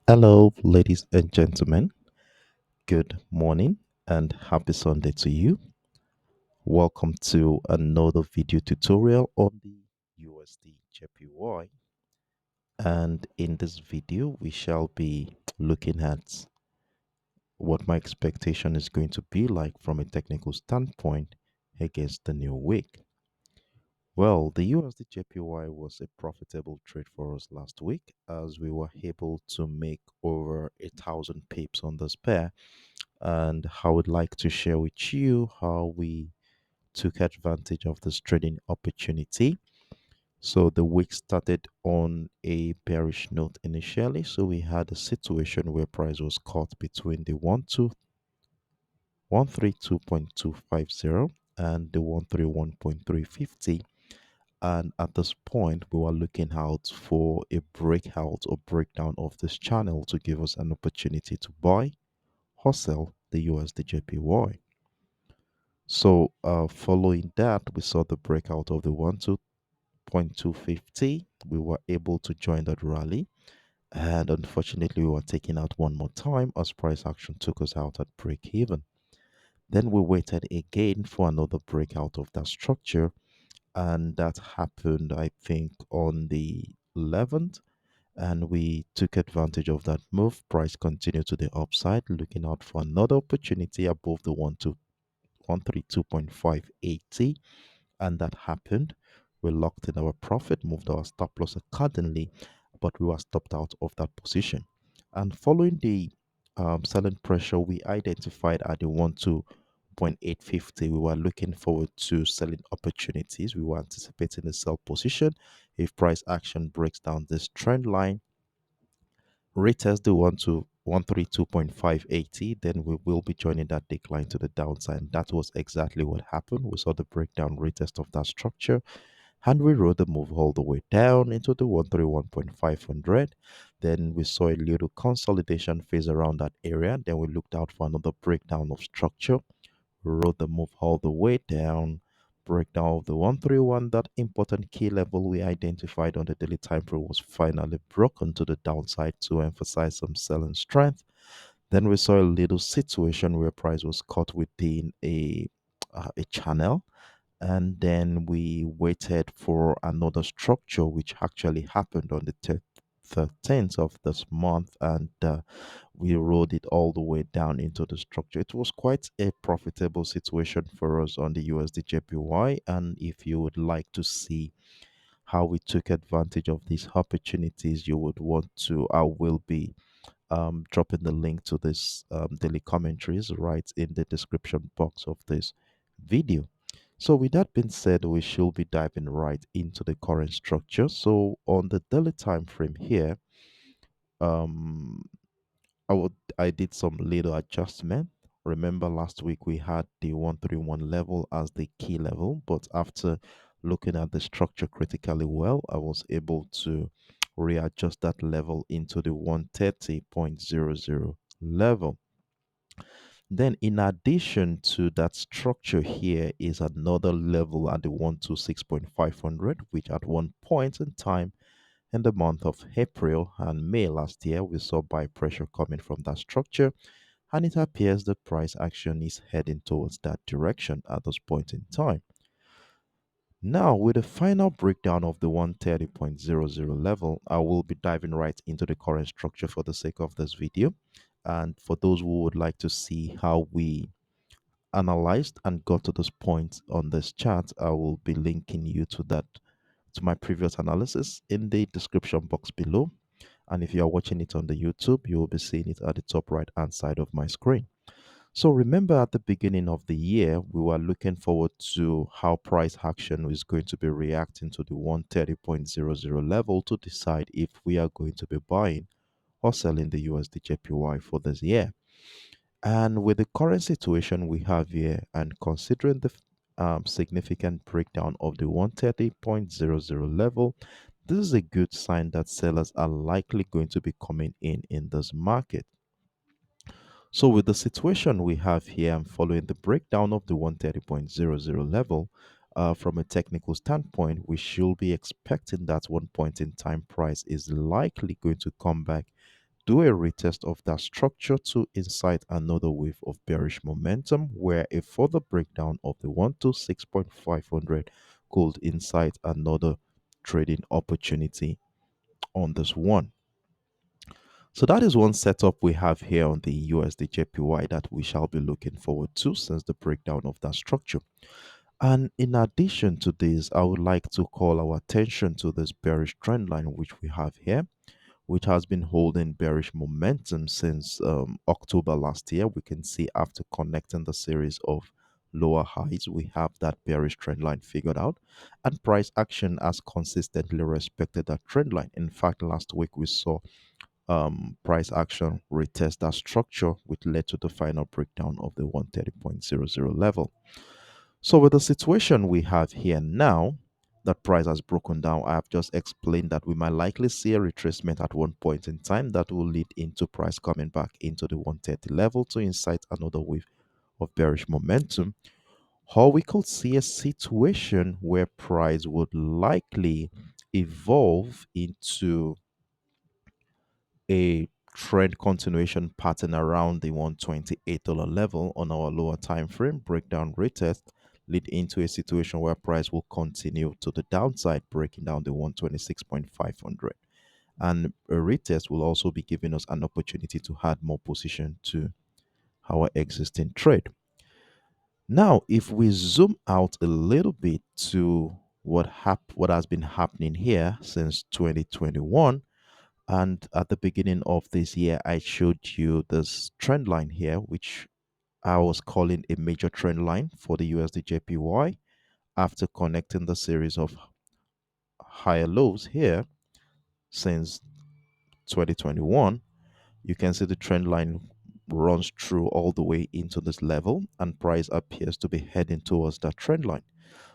Hello, ladies and gentlemen. Good morning and happy Sunday to you. Welcome to another video tutorial on the USDJPY. And in this video, we shall be looking at what my expectation is going to be like from a technical standpoint against the new week. Well, the USDJPY was a profitable trade for us last week as we were able to make over 1,000 pips on this pair, and I would like to share with you how we took advantage of this trading opportunity. So the week started on a bearish note initially. So we had a situation where price was caught between the 132.250 and the 131.350. And at this point, we were looking out for a breakout or breakdown of this channel to give us an opportunity to buy or sell the USDJPY. So, following that, we saw the breakout of the 12.250. We were able to join that rally, and unfortunately, we were taken out one more time as price action took us out at break even. Then we waited again for another breakout of that structure, and that happened, I think, on the 11th. And we took advantage of that move. Price continued to the upside, looking out for another opportunity above the 132.580, and that happened. We locked in our profit, moved our stop loss accordingly, but we were stopped out of that position. And following the selling pressure we identified at the 12.850, we were looking forward to selling opportunities. We were anticipating a sell position. If price action breaks down this trend line, retest the 132.580, then we will be joining that decline to the downside. And that was exactly what happened. We saw the breakdown retest of that structure, and we rode the move all the way down into the 131.500. Then we saw a little consolidation phase around that area. Then we looked out for another breakdown of structure, rode the move all the way down, breakdown of the 131. That important key level we identified on the daily time frame was finally broken to the downside to emphasize some selling strength. Then we saw a little situation where price was caught within a channel, and then we waited for another structure which actually happened on the 13th of this month, and we rode it all the way down into the structure. It was quite a profitable situation for us on the USDJPY, and if you would like to see how we took advantage of these opportunities, you would want to, I will be dropping the link to this daily commentaries right in the description box of this video. So with that being said, we should be diving right into the current structure. So on the daily time frame here, um, I did some little adjustment. Remember last week we had the 131 level as the key level, but after looking at the structure critically well, I was able to readjust that level into the 130.00 level. Then, in addition to that structure, here is another level at the 126.500, which at one point in time in the month of April and May last year, we saw buy pressure coming from that structure, and it appears the price action is heading towards that direction at this point in time. Now, with the final breakdown of the 130.00 level, I will be diving right into the current structure for the sake of this video. And for those who would like to see how we analyzed and got to this point on this chart, I will be linking you to that, to my previous analysis in the description box below. And if you are watching it on the YouTube, you will be seeing it at the top right hand side of my screen. So remember at the beginning of the year, we were looking forward to how price action is going to be reacting to the 130.00 level to decide if we are going to be buying or selling the USDJPY for this year. And with the current situation we have here, and considering the significant breakdown of the 130.00 level, this is a good sign that sellers are likely going to be coming in this market. So, with the situation we have here, and following the breakdown of the 130.00 level, from a technical standpoint, we should be expecting that one point in time price is likely going to come back do a retest of that structure to incite another wave of bearish momentum, where a further breakdown of the 126.500 could incite another trading opportunity on this one. So that is one setup we have here on the USDJPY that we shall be looking forward to since the breakdown of that structure. And in addition to this, I would like to call our attention to this bearish trend line which we have here, which has been holding bearish momentum since October last year. We can see after connecting the series of lower highs, we have that bearish trend line figured out, and price action has consistently respected that trend line. In fact, last week we saw price action retest that structure, which led to the final breakdown of the 130.00 level. So with the situation we have here now, that price has broken down. I have just explained that we might likely see a retracement at one point in time that will lead into price coming back into the 130 level to incite another wave of bearish momentum. Or we could see a situation where price would likely evolve into a trend continuation pattern around the $128 level on our lower time frame breakdown retest, lead into a situation where price will continue to the downside, breaking down the 126.500, and a retest will also be giving us an opportunity to add more position to our existing trade. Now if we zoom out a little bit to what has been happening here since 2021, and at the beginning of this year, I showed you this trend line here, which I was calling a major trend line for the USDJPY. After connecting the series of higher lows here since 2021, you can see the trend line runs through all the way into this level, and price appears to be heading towards that trend line.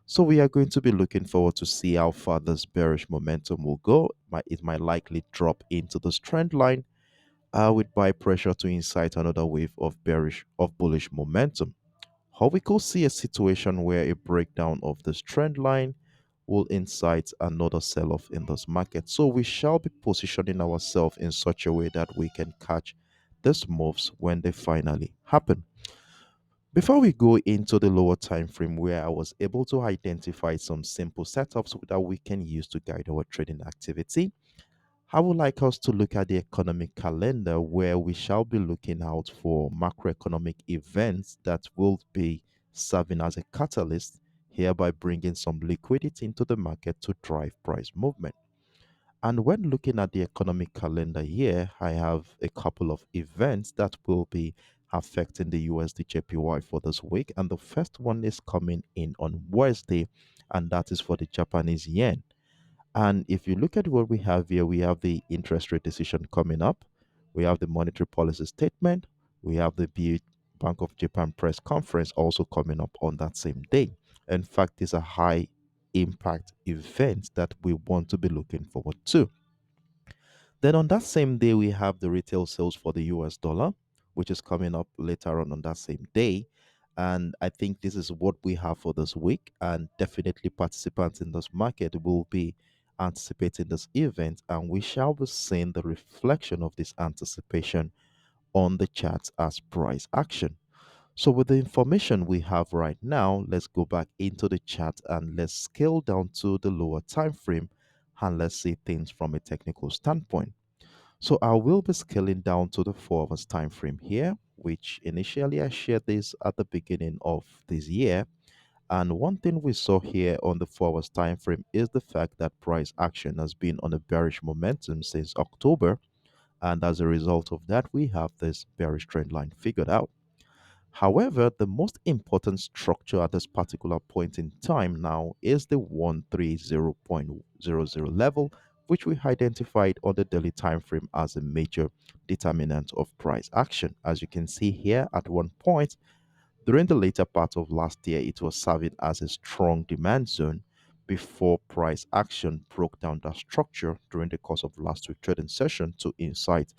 So we are going to be looking forward to see how far this bearish momentum will go. It might likely drop into this trend line with buy pressure to incite another wave of bullish momentum. Or we could see a situation where a breakdown of this trend line will incite another sell-off in this market. So we shall be positioning ourselves in such a way that we can catch these moves when they finally happen. Before we go into the lower time frame, where I was able to identify some simple setups that we can use to guide our trading activity, I would like us to look at the economic calendar, where we shall be looking out for macroeconomic events that will be serving as a catalyst, hereby bringing some liquidity into the market to drive price movement. And when looking at the economic calendar here, I have a couple of events that will be affecting the USDJPY for this week. And the first one is coming in on Wednesday, and that is for the Japanese yen. And if you look at what we have here, we have the interest rate decision coming up, we have the monetary policy statement, we have the Bank of Japan press conference also coming up on that same day. In fact, it's a high impact event that we want to be looking forward to. Then on that same day, we have the retail sales for the US dollar, which is coming up later on that same day. And I think this is what we have for this week. And definitely, participants in this market will be anticipating this event, and we shall be seeing the reflection of this anticipation on the charts as price action. So, with the information we have right now, let's go back into the chart and let's scale down to the lower time frame, and let's see things from a technical standpoint. So I will be scaling down to the 4 hours time frame here, which initially I shared this at the beginning of this year. And one thing we saw here on the 4 hours time frame is the fact that price action has been on a bearish momentum since October. And as a result of that, we have this bearish trend line figured out. However, the most important structure at this particular point in time now is the 130.00 level, which we identified on the daily time frame as a major determinant of price action. As you can see here, at one point during the later part of last year, it was serving as a strong demand zone before price action broke down that structure during the course of last week trading session to incite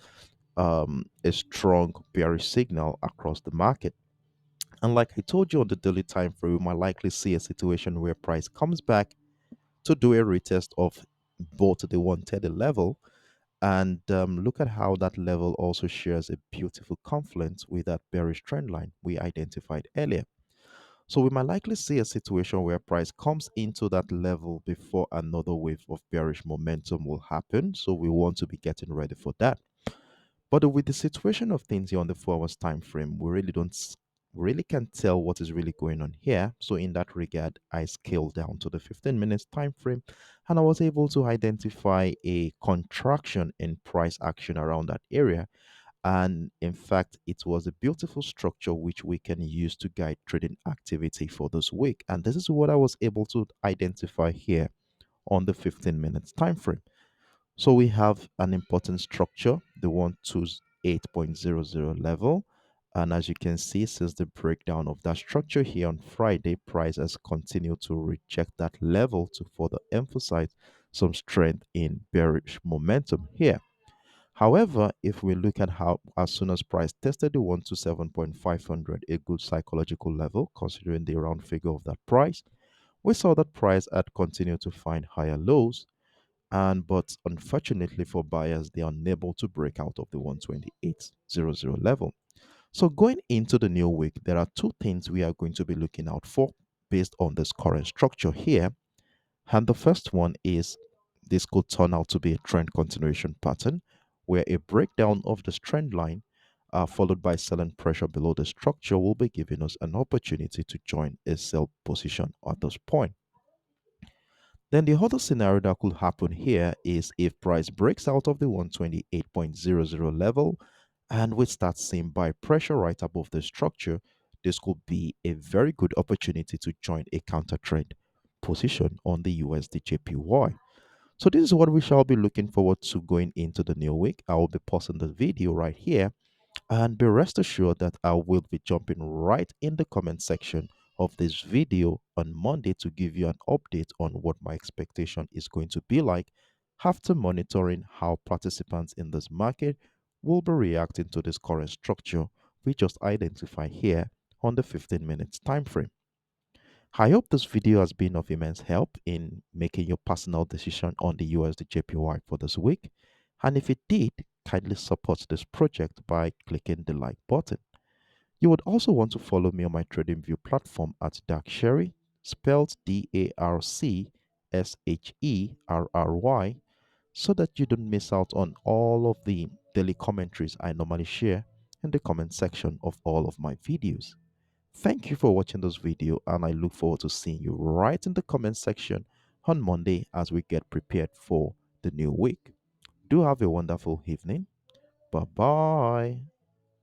a strong bearish signal across the market. And like I told you on the daily time frame, we might likely see a situation where price comes back to do a retest of both the 130 level And look at how that level also shares a beautiful confluence with that bearish trend line we identified earlier. So we might likely see a situation where price comes into that level before another wave of bearish momentum will happen. So we want to be getting ready for that. But with the situation of things here on the 4 hours time frame, we really don't we really can't tell what is really going on here. So in that regard, I scaled down to the 15 minutes time frame and I was able to identify a contraction in price action around that area. And in fact, it was a beautiful structure which we can use to guide trading activity for this week. And this is what I was able to identify here on the 15 minutes time frame. So we have an important structure, the 128.00 level. And as you can see, since the breakdown of that structure here on Friday, price has continued to reject that level to further emphasize some strength in bearish momentum here. However, if we look at how as soon as price tested the 127.500, a good psychological level, considering the round figure of that price, we saw that price had continued to find higher lows, and but unfortunately for buyers, they are unable to break out of the 128.00 level. So going into the new week, there are two things we are going to be looking out for based on this current structure here. And the first one is this could turn out to be a trend continuation pattern where a breakdown of this trend line followed by selling pressure below the structure will be giving us an opportunity to join a sell position at this point. Then the other scenario that could happen here is if price breaks out of the 128.00 level and we start seeing buy pressure right above the structure, this could be a very good opportunity to join a counter trend position on the USDJPY. So this is what we shall be looking forward to going into the new week. I will be pausing the video right here and be rest assured that I will be jumping right in the comment section of this video on Monday to give you an update on what my expectation is going to be like after monitoring how participants in this market will be reacting to this current structure we just identified here on the 15 minutes time frame. I hope this video has been of immense help in making your personal decision on the USDJPY for this week. And if it did, kindly support this project by clicking the like button. You would also want to follow me on my TradingView platform at Darksherry, spelled DARCSHERRY, so that you don't miss out on all of the daily commentaries I normally share in the comment section of all of my videos. Thank you for watching this video, and I look forward to seeing you right in the comment section on Monday as we get prepared for the new week. Do have a wonderful evening. Bye bye.